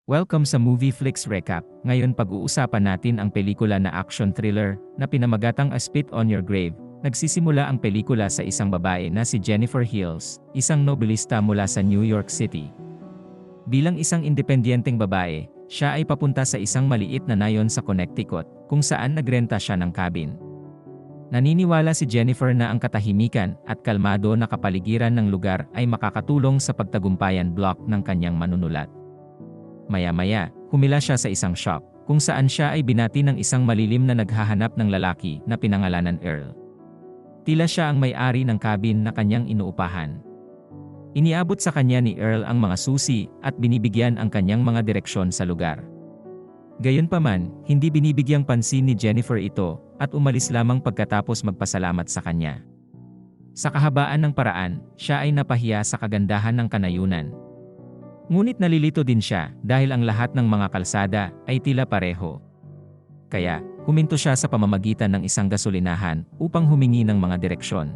Welcome sa Movie Flicks Recap. Ngayon pag-uusapan natin ang pelikula na action thriller na pinamagatang A Spit on Your Grave. Nagsisimula ang pelikula sa isang babae na si Jennifer Hills, isang nobelista mula sa New York City. Bilang isang independenteng babae, siya ay papunta sa isang maliit na nayon sa Connecticut, kung saan nagrenta siya ng cabin. Naniniwala si Jennifer na ang katahimikan at kalmado na kapaligiran ng lugar ay makakatulong sa pagtagumpayan block ng kanyang manunulat. Maya-maya, humila siya sa isang shop, kung saan siya ay binati ng isang malilim na naghahanap ng lalaki na pinangalanan Earl. Tila siya ang may-ari ng cabin na kanyang inuupahan. Iniabot sa kanya ni Earl ang mga susi at binibigyan ang kanyang mga direksyon sa lugar. Gayunpaman, hindi binibigyang pansin ni Jennifer ito at umalis lamang pagkatapos magpasalamat sa kanya. Sa kahabaan ng paraan, siya ay napahiya sa kagandahan ng kanayunan. Ngunit nalilito din siya dahil ang lahat ng mga kalsada ay tila pareho. Kaya, huminto siya sa pamamagitan ng isang gasolinahan upang humingi ng mga direksyon.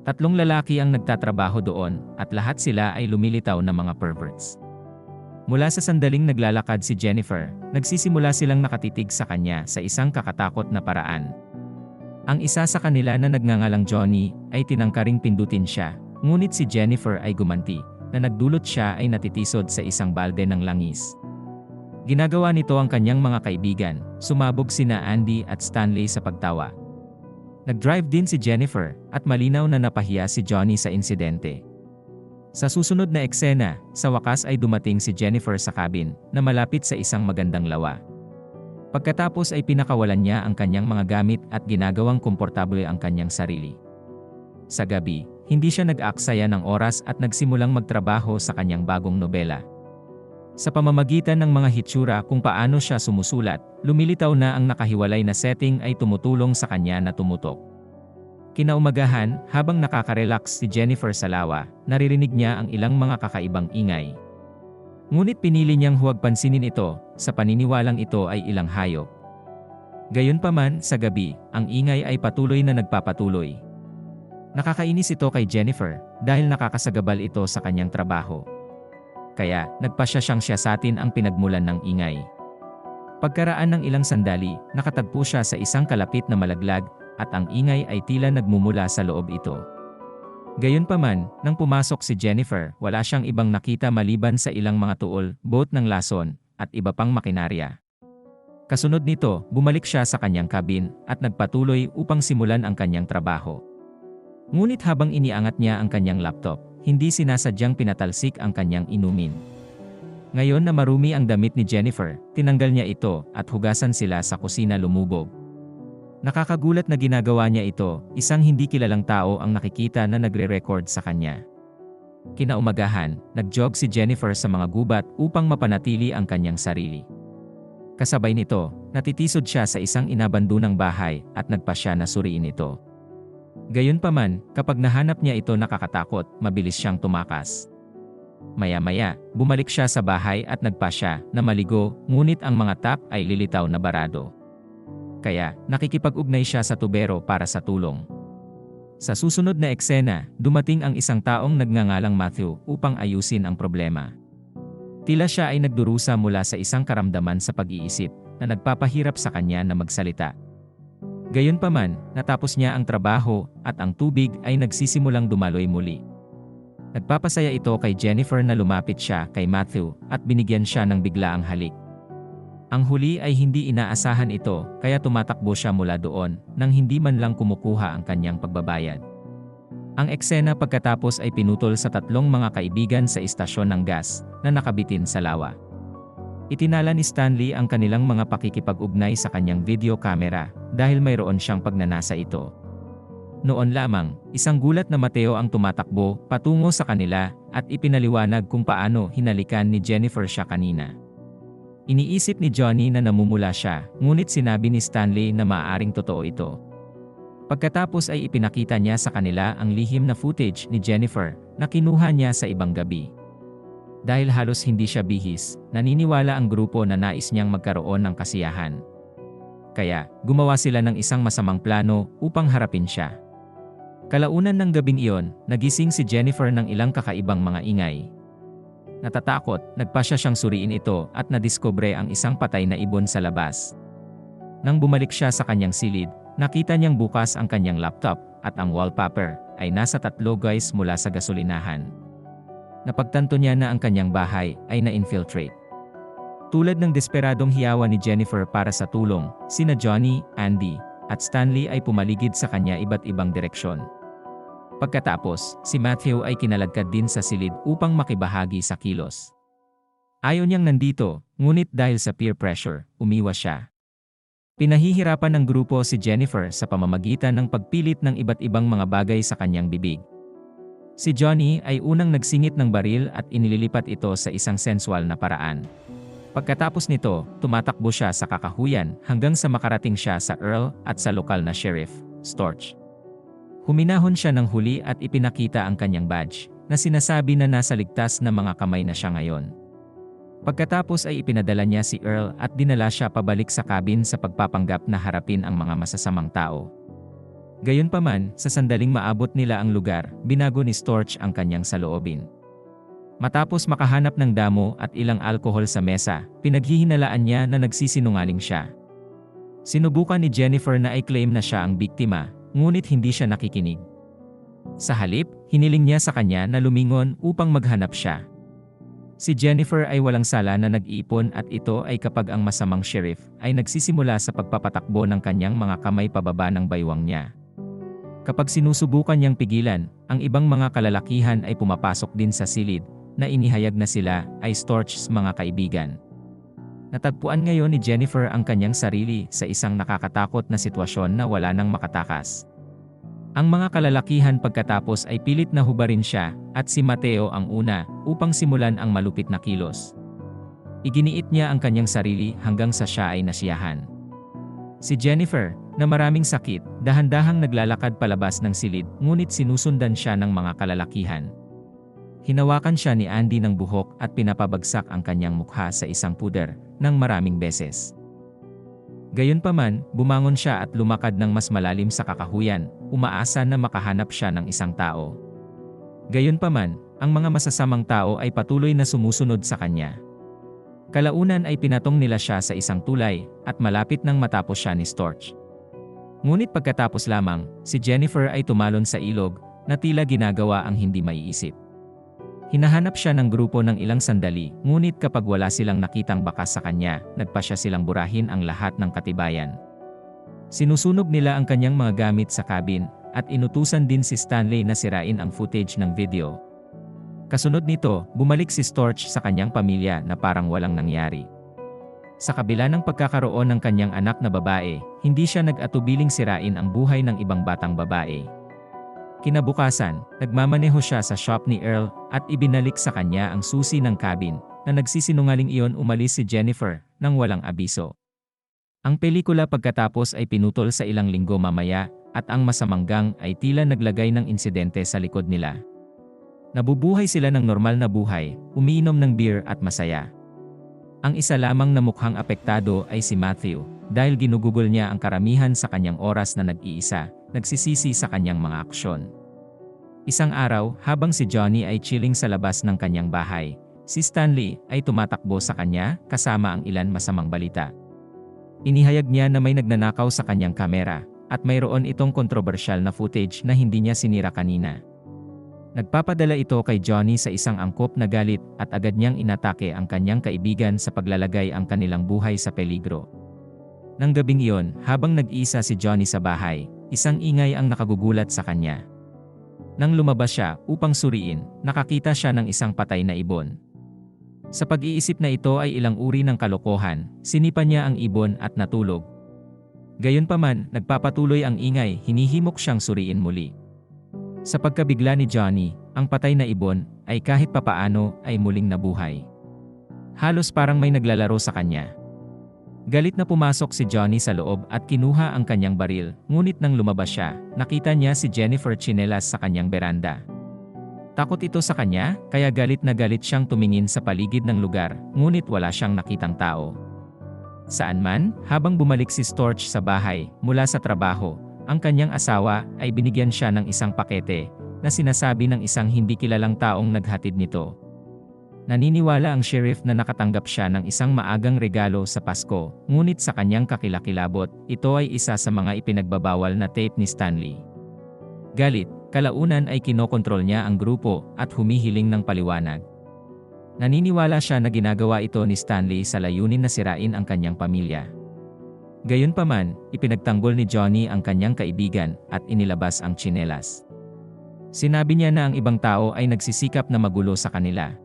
Tatlong lalaki ang nagtatrabaho doon at lahat sila ay lumilitaw na mga perverts. Mula sa sandaling naglalakad si Jennifer, nagsisimula silang nakatitig sa kanya sa isang kakatakot na paraan. Ang isa sa kanila na nagngangalang Johnny ay tinangkaring pindutin siya, ngunit si Jennifer ay gumanti, na nagdulot siya ay natitisod sa isang balde ng langis. Ginagawa nito ang kanyang mga kaibigan, sumabog sina Andy at Stanley sa pagtawa. Nag-drive din si Jennifer at malinaw na napahiya si Johnny sa insidente. Sa susunod na eksena, sa wakas ay dumating si Jennifer sa cabin na malapit sa isang magandang lawa. Pagkatapos ay pinakawalan niya ang kanyang mga gamit at ginagawang komportable ang kanyang sarili. Sa gabi, hindi siya nag-aaksaya ng oras at nagsimulang magtrabaho sa kanyang bagong nobela. Sa pamamagitan ng mga hitsura kung paano siya sumusulat, lumilitaw na ang nakahiwalay na setting ay tumutulong sa kanya na tumutok. Kinaumagahan, habang nakaka-relax si Jennifer sa lawa, naririnig niya ang ilang mga kakaibang ingay. Ngunit pinili niyang huwag pansinin ito, sa paniniwalang ito ay ilang hayop. Gayunpaman, sa gabi, ang ingay ay patuloy na nagpapatuloy. Nakakainis ito kay Jennifer dahil nakakasagabal ito sa kanyang trabaho. Kaya, nagpasya siyang siyasatin ang pinagmulan ng ingay. Pagkaraan ng ilang sandali, nakatagpo siya sa isang kalapit na malaglag at ang ingay ay tila nagmumula sa loob ito. Gayunpaman, nang pumasok si Jennifer, wala siyang ibang nakita maliban sa ilang mga tuol, boat ng lason, at iba pang makinarya. Kasunod nito, bumalik siya sa kanyang cabin at nagpatuloy upang simulan ang kanyang trabaho. Ngunit habang iniangat niya ang kanyang laptop, hindi sinasadyang pinatalsik ang kanyang inumin. Ngayon na marumi ang damit ni Jennifer, tinanggal niya ito at hugasan sila sa kusina lumubog. Nakakagulat na ginagawa niya ito, isang hindi kilalang tao ang nakikita na nagre-record sa kanya. Kinaumagahan, nag-jog si Jennifer sa mga gubat upang mapanatili ang kanyang sarili. Kasabay nito, natitisod siya sa isang inabandonang bahay at nagpasya na suriin ito. Gayunpaman, kapag nahanap niya ito nakakatakot, mabilis siyang tumakas. Maya-maya, bumalik siya sa bahay at nagpasya na maligo, ngunit ang mga tap ay lilitaw na barado. Kaya, nakikipag-ugnay siya sa tubero para sa tulong. Sa susunod na eksena, dumating ang isang taong nagngangalang Matthew upang ayusin ang problema. Tila siya ay nagdurusa mula sa isang karamdaman sa pag-iisip na nagpapahirap sa kanya na magsalita. Gayunpaman, natapos niya ang trabaho at ang tubig ay nagsisimulang dumaloy muli. Nagpapasaya ito kay Jennifer na lumapit siya kay Matthew at binigyan siya ng biglaang halik. Ang huli ay hindi inaasahan ito, kaya tumatakbo siya mula doon nang hindi man lang kumukuha ang kanyang pagbabayad. Ang eksena pagkatapos ay pinutol sa tatlong mga kaibigan sa istasyon ng gas na nakabitin sa lawa. Itinala ni Stanley ang kanilang mga pakikipag-ugnay sa kanyang video camera dahil mayroon siyang pagnanasa ito. Noon lamang, isang gulat na Mateo ang tumatakbo patungo sa kanila at ipinaliwanag kung paano hinalikan ni Jennifer siya kanina. Iniisip ni Johnny na namumula siya, ngunit sinabi ni Stanley na maaaring totoo ito. Pagkatapos ay ipinakita niya sa kanila ang lihim na footage ni Jennifer na kinuha niya sa ibang gabi. Dahil halos hindi siya bihis, naniniwala ang grupo na nais niyang magkaroon ng kasiyahan. Kaya, gumawa sila ng isang masamang plano upang harapin siya. Kalaunan ng gabing iyon, nagising si Jennifer ng ilang kakaibang mga ingay. Natatakot, nagpasya siyang suriin ito at nadiskubre ang isang patay na ibon sa labas. Nang bumalik siya sa kanyang silid, nakita niyang bukas ang kanyang laptop at ang wallpaper ay nasa 3 guys mula sa gasolinahan. Napagtanto niya na ang kanyang bahay ay na-infiltrate. Tulad ng desperadong hiyawan ni Jennifer para sa tulong, sina Johnny, Andy, at Stanley ay pumaligid sa kanya iba't ibang direksyon. Pagkatapos, si Matthew ay kinaladkad din sa silid upang makibahagi sa kilos. Ayaw niyang nandito, ngunit dahil sa peer pressure, umiwas siya. Pinahihirapan ng grupo si Jennifer sa pamamagitan ng pagpilit ng iba't ibang mga bagay sa kanyang bibig. Si Johnny ay unang nagsingit ng baril at inililipat ito sa isang sensual na paraan. Pagkatapos nito, tumatakbo siya sa kakahuyan hanggang sa makarating siya sa Earl at sa lokal na sheriff, Storch. Huminahon siya ng huli at ipinakita ang kanyang badge, na sinasabi na nasa ligtas na mga kamay na siya ngayon. Pagkatapos ay ipinadala niya si Earl at dinala siya pabalik sa cabin sa pagpapanggap na harapin ang mga masasamang tao. Gayunpaman, sa sandaling maabot nila ang lugar, binago ni Storch ang kanyang saloobin. Matapos makahanap ng damo at ilang alkohol sa mesa, pinaghihinalaan niya na nagsisinungaling siya. Sinubukan ni Jennifer na i-claim na siya ang biktima, ngunit hindi siya nakikinig. Sa halip, hiniling niya sa kanya na lumingon upang maghanap siya. Si Jennifer ay walang sala na nag-iipon at ito ay kapag ang masamang sheriff ay nagsisimula sa pagpapatakbo ng kanyang mga kamay pababa ng baywang niya. Kapag sinusubukan niyang pigilan, ang ibang mga kalalakihan ay pumapasok din sa silid, na inihayag na sila ay Storch's mga kaibigan. Natagpuan ngayon ni Jennifer ang kanyang sarili sa isang nakakatakot na sitwasyon na wala nang makatakas. Ang mga kalalakihan pagkatapos ay pilit na hubarin siya, at si Mateo ang una, upang simulan ang malupit na kilos. Iginiit niya ang kanyang sarili hanggang sa siya ay nasiyahan. Si Jennifer, na maraming sakit, dahan-dahang naglalakad palabas ng silid, ngunit sinusundan siya ng mga kalalakihan. Hinawakan siya ni Andy ng buhok at pinapabagsak ang kanyang mukha sa isang puder ng maraming beses. Gayunpaman, bumangon siya at lumakad ng mas malalim sa kakahuyan, umaasa na makahanap siya ng isang tao. Gayunpaman, ang mga masasamang tao ay patuloy na sumusunod sa kanya. Kalaunan ay pinatong nila siya sa isang tulay, at malapit nang matapos siya ni Storch. Ngunit pagkatapos lamang, si Jennifer ay tumalon sa ilog, na tila ginagawa ang hindi maiisip. Hinahanap siya ng grupo ng ilang sandali, ngunit kapag wala silang nakitang bakas sa kanya, nagpasya silang burahin ang lahat ng katibayan. Sinusunog nila ang kanyang mga gamit sa cabin, at inutusan din si Stanley na sirain ang footage ng video. Kasunod nito, bumalik si Storch sa kanyang pamilya na parang walang nangyari. Sa kabila ng pagkakaroon ng kanyang anak na babae, hindi siya nag-atubiling sirain ang buhay ng ibang batang babae. Kinabukasan, nagmamaneho siya sa shop ni Earl at ibinalik sa kanya ang susi ng cabin, na nagsisinungaling iyon umalis si Jennifer nang walang abiso. Ang pelikula pagkatapos ay pinutol sa ilang linggo mamaya, at ang masamang gang ay tila naglagay ng insidente sa likod nila. Nabubuhay sila ng normal na buhay, umiinom ng beer at masaya. Ang isa lamang na mukhang apektado ay si Matthew, dahil ginugugol niya ang karamihan sa kanyang oras na nag-iisa, nagsisisi sa kanyang mga aksyon. Isang araw, habang si Johnny ay chilling sa labas ng kanyang bahay, si Stanley ay tumatakbo sa kanya kasama ang ilan masamang balita. Inihayag niya na may nagnanakaw sa kanyang kamera, at mayroon itong kontrobersyal na footage na hindi niya sinira kanina. Nagpapadala ito kay Johnny sa isang angkop na galit at agad niyang inatake ang kanyang kaibigan sa paglalagay ang kanilang buhay sa peligro. Nang gabing iyon, habang nag-iisa si Johnny sa bahay, isang ingay ang nakagugulat sa kanya. Nang lumabas siya upang suriin, nakakita siya ng isang patay na ibon. Sa pag-iisip na ito ay ilang uri ng kalokohan, sinipa niya ang ibon at natulog. Gayunpaman, nagpapatuloy ang ingay, hinihimok siyang suriin muli. Sa pagkabigla ni Johnny, ang patay na ibon ay kahit papaano ay muling nabuhay. Halos parang may naglalaro sa kanya. Galit na pumasok si Johnny sa loob at kinuha ang kanyang baril, ngunit nang lumabas siya, nakita niya si Jennifer tsinelas sa kanyang beranda. Takot ito sa kanya, kaya galit na galit siyang tumingin sa paligid ng lugar, ngunit wala siyang nakitang tao. Saan man, habang bumalik si Storch sa bahay, mula sa trabaho, ang kanyang asawa ay binigyan siya ng isang pakete, na sinasabi ng isang hindi kilalang taong naghatid nito. Naniniwala ang sheriff na nakatanggap siya ng isang maagang regalo sa Pasko, ngunit sa kanyang kakilakilabot, ito ay isa sa mga ipinagbabawal na tape ni Stanley. Galit, kalaunan ay kinokontrol niya ang grupo at humihiling ng paliwanag. Naniniwala siya na ginagawa ito ni Stanley sa layunin na sirain ang kanyang pamilya. Gayunpaman, ipinagtanggol ni Johnny ang kanyang kaibigan at inilabas ang tsinelas. Sinabi niya na ang ibang tao ay nagsisikap na magulo sa kanila.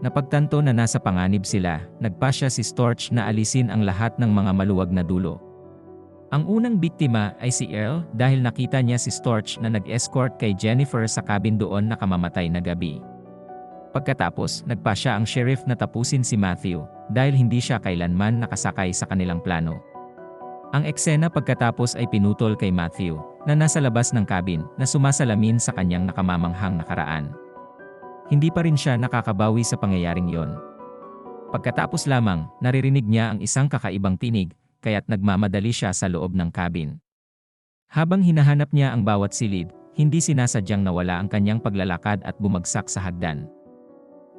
Napagtanto na nasa panganib sila, nagpasya si Storch na alisin ang lahat ng mga maluwag na dulo. Ang unang biktima ay si Earl dahil nakita niya si Storch na nag-escort kay Jennifer sa cabin doon na kamamatay na gabi. Pagkatapos, nagpasya ang sheriff na tapusin si Matthew dahil hindi siya kailanman nakasakay sa kanilang plano. Ang eksena pagkatapos ay pinutol kay Matthew na nasa labas ng cabin na sumasalamin sa kanyang nakamamanghang nakaraan. Hindi pa rin siya nakakabawi sa pangyayaring yon. Pagkatapos lamang, naririnig niya ang isang kakaibang tinig, kaya't nagmamadali siya sa loob ng cabin. Habang hinahanap niya ang bawat silid, hindi sinasadyang nawala ang kanyang paglalakad at bumagsak sa hagdan.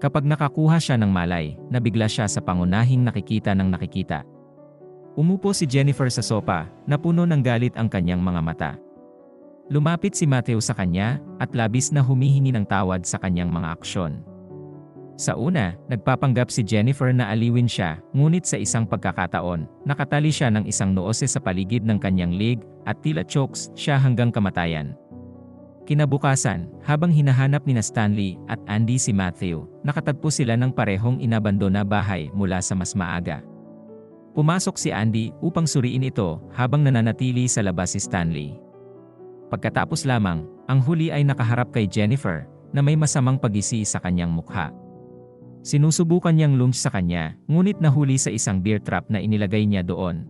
Kapag nakakuha siya ng malay, nabigla siya sa pangunahing nakikita ng nakikita. Umupo si Jennifer sa sopa, na puno ng galit ang kanyang mga mata. Lumapit si Matthew sa kanya, at labis na humihingi ng tawad sa kanyang mga aksyon. Sa una, nagpapanggap si Jennifer na aliwin siya, ngunit sa isang pagkakataon, nakatali siya ng isang noose sa paligid ng kanyang leg, at tila chokes siya hanggang kamatayan. Kinabukasan, habang hinahanap ni Stanley at Andy si Matthew, nakatagpo sila ng parehong inabandona bahay mula sa mas maaga. Pumasok si Andy upang suriin ito habang nananatili sa labas si Stanley. Pagkatapos lamang, ang huli ay nakaharap kay Jennifer na may masamang pag-isi sa kanyang mukha. Sinusubukan niyang lunge sa kanya, ngunit nahuli sa isang bear trap na inilagay niya doon.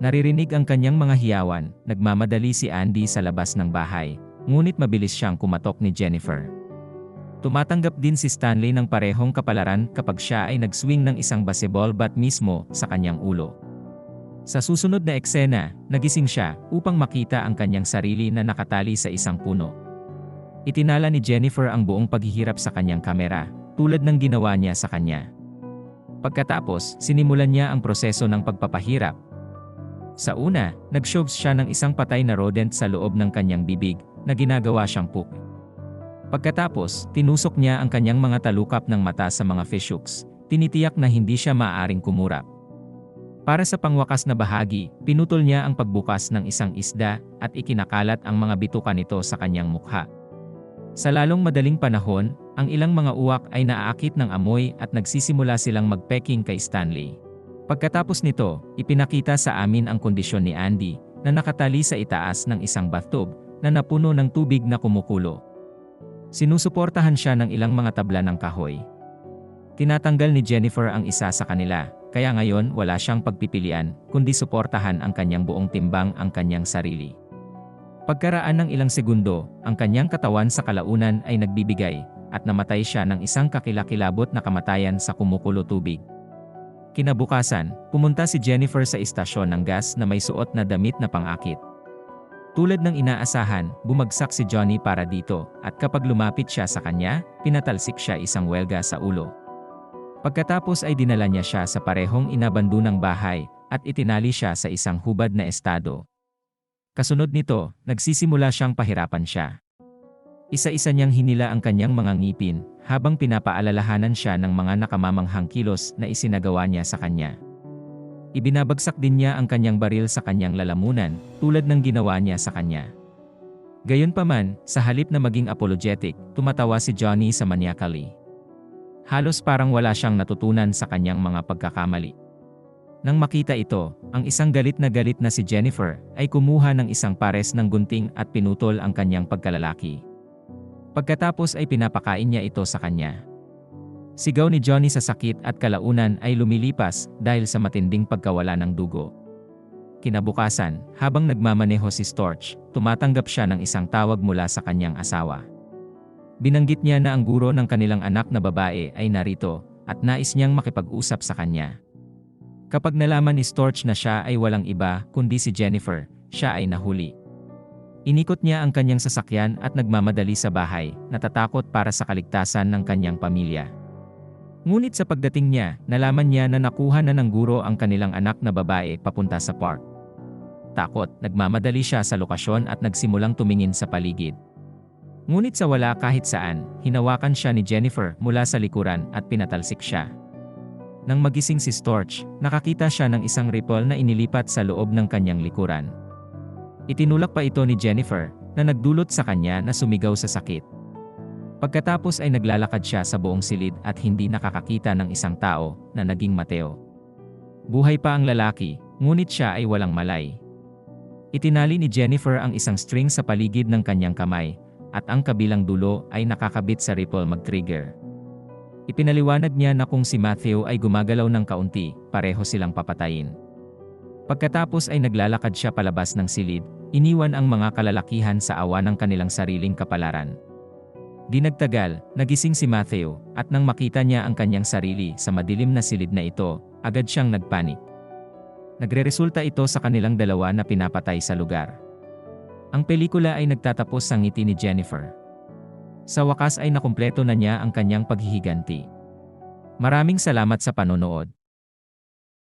Naririnig ang kanyang mga hiyawan, nagmamadali si Andy sa labas ng bahay, ngunit mabilis siyang kumatok ni Jennifer. Tumatanggap din si Stanley ng parehong kapalaran kapag siya ay nag-swing ng isang baseball bat mismo sa kanyang ulo. Sa susunod na eksena, nagising siya upang makita ang kanyang sarili na nakatali sa isang puno. Itinala ni Jennifer ang buong paghihirap sa kanyang kamera, tulad ng ginawa niya sa kanya. Pagkatapos, sinimulan niya ang proseso ng pagpapahirap. Sa una, nag-shoves siya ng isang patay na rodent sa loob ng kanyang bibig, na ginagawa siyang poop. Pagkatapos, tinusok niya ang kanyang mga talukap ng mata sa mga fishhooks, tinitiyak na hindi siya maaaring kumurap. Para sa pangwakas na bahagi, pinutol niya ang pagbukas ng isang isda at ikinakalat ang mga bituka nito sa kanyang mukha. Sa lalong madaling panahon, ang ilang mga uwak ay naaakit ng amoy at nagsisimula silang magpeking kay Stanley. Pagkatapos nito, ipinakita sa amin ang kondisyon ni Andy na nakatali sa itaas ng isang bathtub na napuno ng tubig na kumukulo. Sinusuportahan siya ng ilang mga tabla ng kahoy. Tinatanggal ni Jennifer ang isa sa kanila. Kaya ngayon wala siyang pagpipilian, kundi suportahan ang kanyang buong timbang ang kanyang sarili. Pagkaraan ng ilang segundo, ang kanyang katawan sa kalaunan ay nagbibigay, at namatay siya ng isang kakilakilabot na kamatayan sa kumukulo tubig. Kinabukasan, pumunta si Jennifer sa istasyon ng gas na may suot na damit na pangakit. Tulad ng inaasahan, bumagsak si Johnny para dito, at kapag lumapit siya sa kanya, pinatalsik siya isang welga sa ulo. Pagkatapos ay dinala niya siya sa parehong inabandonang bahay, at itinali siya sa isang hubad na estado. Kasunod nito, nagsisimula siyang pahirapan siya. Isa-isa niyang hinila ang kanyang mga ngipin, habang pinapaalalahanan siya ng mga nakamamanghang kilos na isinagawa niya sa kanya. Ibinabagsak din niya ang kanyang baril sa kanyang lalamunan, tulad ng ginawa niya sa kanya. Gayunpaman, sa halip na maging apologetic, tumatawa si Johnny sa maniacally. Halos parang wala siyang natutunan sa kanyang mga pagkakamali. Nang makita ito, ang isang galit na si Jennifer ay kumuha ng isang pares ng gunting at pinutol ang kanyang pagkalalaki. Pagkatapos ay pinapakain niya ito sa kanya. Sigaw ni Johnny sa sakit at kalaunan ay lumilipas dahil sa matinding pagkawala ng dugo. Kinabukasan, habang nagmamaneho si Storch, tumatanggap siya ng isang tawag mula sa kanyang asawa. Binanggit niya na ang guro ng kanilang anak na babae ay narito, at nais niyang makipag-usap sa kanya. Kapag nalaman ni Storch na siya ay walang iba kundi si Jennifer, siya ay nahuli. Inikot niya ang kanyang sasakyan at nagmamadali sa bahay, natatakot para sa kaligtasan ng kanyang pamilya. Ngunit sa pagdating niya, nalaman niya na nakuha na ng guro ang kanilang anak na babae papunta sa park. Takot, nagmamadali siya sa lokasyon at nagsimulang tumingin sa paligid. Ngunit sa wala kahit saan, hinawakan siya ni Jennifer mula sa likuran at pinatalsik siya. Nang magising si Storch, nakakita siya ng isang ripple na inilipat sa loob ng kanyang likuran. Itinulak pa ito ni Jennifer, na nagdulot sa kanya na sumigaw sa sakit. Pagkatapos ay naglalakad siya sa buong silid at hindi nakakakita ng isang tao na naging Mateo. Buhay pa ang lalaki, ngunit siya ay walang malay. Itinali ni Jennifer ang isang string sa paligid ng kanyang kamay, at ang kabilang dulo ay nakakabit sa ripple mag-trigger. Ipinaliwanag niya na kung si Matthew ay gumagalaw ng kaunti, pareho silang papatayin. Pagkatapos ay naglalakad siya palabas ng silid, iniwan ang mga kalalakihan sa awa ng kanilang sariling kapalaran. Di nagtagal, nagising si Matthew, at nang makita niya ang kanyang sarili sa madilim na silid na ito, agad siyang nagpanik. Nagreresulta ito sa kanilang dalawa na pinapatay sa lugar. Ang pelikula ay nagtatapos sa ngiti ni Jennifer. Sa wakas ay nakumpleto na niya ang kanyang paghihiganti. Maraming salamat sa panonood.